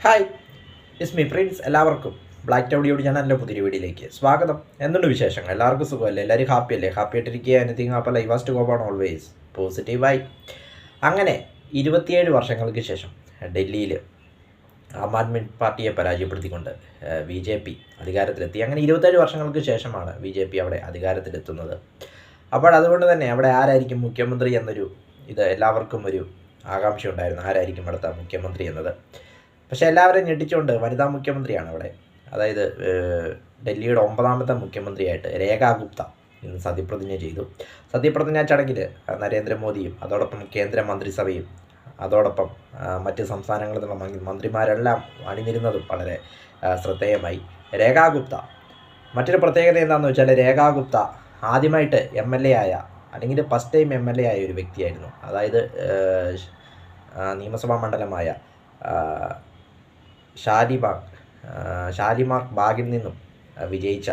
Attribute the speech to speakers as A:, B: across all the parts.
A: Hi, it's me Prince. എല്ലാവർക്കും black ടൗഡിയോട് ചാനലിൻ്റെ പുതിയ വീഡിയോയിലേക്ക് സ്വാഗതം. എന്തുണ്ട് വിശേഷങ്ങൾ? എല്ലാവർക്കും സുഖമല്ലേ? എല്ലാവരും ഹാപ്പിയല്ലേ? ഹാപ്പി ആയിട്ടിരിക്കുക. Anything happy life was to go on always പോസിറ്റീവായി. അങ്ങനെ 27 വർഷങ്ങൾക്ക് ശേഷം ഡൽഹിയിൽ ആം ആദ്മി പാർട്ടിയെ പരാജയപ്പെടുത്തിക്കൊണ്ട് BJP അധികാരത്തിലെത്തി. അങ്ങനെ 27 വർഷങ്ങൾക്ക് ശേഷമാണ് BJP അവിടെ അധികാരത്തിലെത്തുന്നത്. അപ്പോൾ അതുകൊണ്ട് തന്നെ അവിടെ ആരായിരിക്കും മുഖ്യമന്ത്രി എന്നൊരു എല്ലാവർക്കും ഒരു ആകാംക്ഷ ഉണ്ടായിരുന്നു, ആരായിരിക്കും അടുത്ത മുഖ്യമന്ത്രി എന്നത്. പക്ഷേ എല്ലാവരെയും ഞെട്ടിച്ചുകൊണ്ട് വനിതാ മുഖ്യമന്ത്രിയാണ് അവിടെ. അതായത് ഡൽഹിയുടെ 9ാമത്തെ മുഖ്യമന്ത്രിയായിട്ട് രേഖാ ഗുപ്ത ഇന്ന് സത്യപ്രതിജ്ഞ ചെയ്തു. സത്യപ്രതിജ്ഞാ ചടങ്ങിൽ നരേന്ദ്രമോദിയും അതോടൊപ്പം കേന്ദ്ര മന്ത്രിസഭയും അതോടൊപ്പം മറ്റ് സംസ്ഥാനങ്ങളിൽ നിന്നുള്ള മന്ത്രിമാരെല്ലാം അണിനിരുന്നതും വളരെ ശ്രദ്ധേയമായി. രേഖാ ഗുപ്ത മറ്റൊരു പ്രത്യേകത എന്താണെന്ന് വെച്ചാൽ, രേഖാ ഗുപ്ത ആദ്യമായിട്ട് MLA ആയ, അല്ലെങ്കിൽ ഫസ്റ്റ് ടൈം MLA ആയ ഒരു വ്യക്തിയായിരുന്നു. അതായത് നിയമസഭാ മണ്ഡലമായ ഷാലിമാർ ബാഗിൽ നിന്നും വിജയിച്ച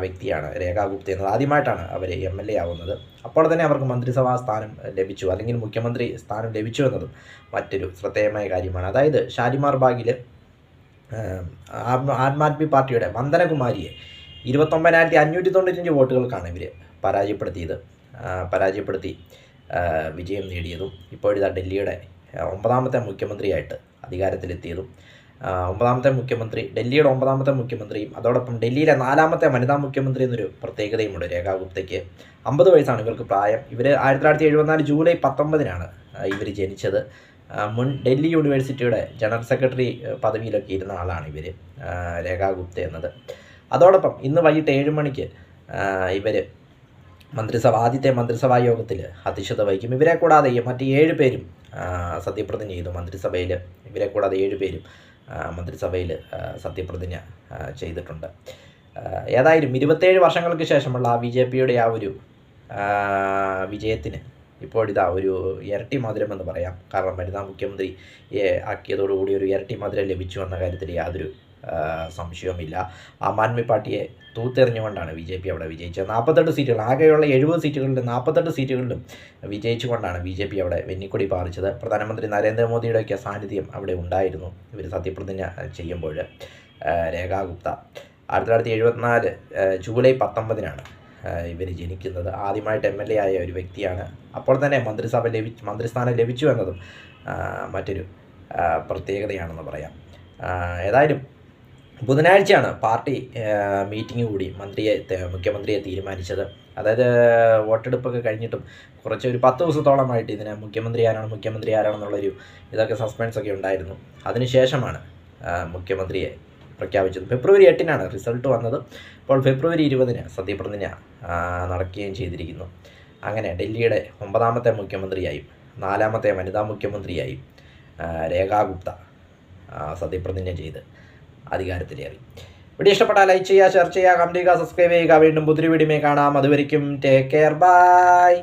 A: വ്യക്തിയാണ് രേഖാ ഗുപ്ത എന്നത്. ആദ്യമായിട്ടാണ് അവർ MLA ആവുന്നത്. അപ്പോൾ തന്നെ അവർക്ക് മന്ത്രിസഭാ സ്ഥാനം ലഭിച്ചു, അല്ലെങ്കിൽ മുഖ്യമന്ത്രി സ്ഥാനം ലഭിച്ചു എന്നതും മറ്റൊരു ശ്രദ്ധേയമായ കാര്യമാണ്. അതായത് ഷാലിമാർ ബാഗിൽ ആം ആദ്മി പാർട്ടിയുടെ വന്ദനകുമാരിയെ 29,595 വോട്ടുകൾക്കാണ് ഇവർ പരാജയപ്പെടുത്തി വിജയം നേടിയതും ഇപ്പോഴിതാ ഡൽഹിയുടെ 9ാമത്തെ മുഖ്യമന്ത്രിയായിട്ട് അധികാരത്തിലെത്തിയതും. ഡൽഹിയുടെ 9ാമത്തെ മുഖ്യമന്ത്രിയും അതോടൊപ്പം ഡൽഹിയിലെ 4ാമത്തെ വനിതാ മുഖ്യമന്ത്രി എന്നൊരു പ്രത്യേകതയുമുണ്ട് രേഖാ ഗുപ്തയ്ക്ക്. 50 വയസ്സാണ് ഇവർക്ക് പ്രായം. ഇവർ 1974 ജൂലൈ 19 ഇവർ ജനിച്ചത്. മുൻ ഡൽഹി യൂണിവേഴ്സിറ്റിയുടെ ജനറൽ സെക്രട്ടറി പദവിയിലൊക്കെ ഇരുന്ന ആളാണ് ഇവർ, രേഖാ ഗുപ്ത എന്നത്. അതോടൊപ്പം ഇന്ന് വൈകിട്ട് 7 മണിക്ക് ഇവർ ആദ്യത്തെ മന്ത്രിസഭാ യോഗത്തിൽ അധ്യക്ഷത വഹിക്കും. ഇവരെ കൂടാതെ മറ്റ് 7 പേരും സത്യപ്രതിജ്ഞ ചെയ്തു മന്ത്രിസഭയിൽ. ഇവരെ കൂടാതെ 7 പേരും മന്ത്രിസഭയിൽ സത്യപ്രതിജ്ഞ ചെയ്തിട്ടുണ്ട്. ഏതായാലും 27 വർഷങ്ങൾക്ക് ശേഷമുള്ള BJPയുടെ ആ ഒരു വിജയത്തിന് ഇപ്പോഴിതാ ഒരു ഇരട്ടി മധുരം എന്ന് പറയാം. കാരണം വനിതാ മുഖ്യമന്ത്രിയെ ആക്കിയതോടുകൂടി ഒരു ഇരട്ടി മധുരം ലഭിച്ചു എന്ന കാര്യത്തിൽ യാതൊരു സംശയവുമില്ല. ആം ആദ്മി പാർട്ടിയെ തൂത്തെറിഞ്ഞുകൊണ്ടാണ് BJP അവിടെ വിജയിച്ചത്. 48 സീറ്റുകൾ, ആകെയുള്ള 70 സീറ്റുകളിൽ 48 സീറ്റുകളിലും വിജയിച്ചുകൊണ്ടാണ് BJP അവിടെ വെന്നിക്കൊടി പാറിച്ചത്. പ്രധാനമന്ത്രി നരേന്ദ്രമോദിയുടെയൊക്കെ സാന്നിധ്യം അവിടെ ഉണ്ടായിരുന്നു ഇവർ സത്യപ്രതിജ്ഞ ചെയ്യുമ്പോൾ. രേഖാ ഗുപ്ത 1974 ജൂലൈ 19 ഇവർ ജനിക്കുന്നത്. ആദ്യമായിട്ട് MLA ആയ ഒരു വ്യക്തിയാണ്. അപ്പോൾ തന്നെ മന്ത്രിസ്ഥാനം ലഭിച്ചു എന്നതും മറ്റൊരു പ്രത്യേകതയാണെന്ന് പറയാം. ഏതായാലും ബുധനാഴ്ചയാണ് പാർട്ടി മീറ്റിംഗ് കൂടി മുഖ്യമന്ത്രിയെ തീരുമാനിച്ചത്. അതായത് വോട്ടെടുപ്പൊക്കെ കഴിഞ്ഞിട്ടും ഒരു 10 ദിവസത്തോളമായിട്ട് ഇതിനെ മുഖ്യമന്ത്രി ആരാണെന്നുള്ളൊരു ഇതൊക്കെ സസ്പെൻസൊക്കെ ഉണ്ടായിരുന്നു. അതിനുശേഷമാണ് മുഖ്യമന്ത്രിയെ പ്രഖ്യാപിച്ചത്. ഫെബ്രുവരി 8 റിസൾട്ട് വന്നത്. ഇപ്പോൾ ഫെബ്രുവരി 20 സത്യപ്രതിജ്ഞ നടക്കുകയും ചെയ്തിരിക്കുന്നു. അങ്ങനെ ഡൽഹിയുടെ 9ാമത്തെ മുഖ്യമന്ത്രിയായും 4ാമത്തെ വനിതാ മുഖ്യമന്ത്രിയായും രേഖാ ഗുപ്ത സത്യപ്രതിജ്ഞ ചെയ്ത് അധികാരത്തിലേറി. വീഡിയോ ഇഷ്ടപ്പെട്ടാൽ ലൈക്ക് ചെയ്യുക, ഷെയർ ചെയ്യുക, കമന്റ് ചെയ്യുക, സബ്സ്ക്രൈബ് ചെയ്യുക. വീണ്ടും പുതിയ വീഡിയോയിൽ കാണാം. അതുവരെയ്ക്കും ടേക്ക് കെയർ, ബൈ.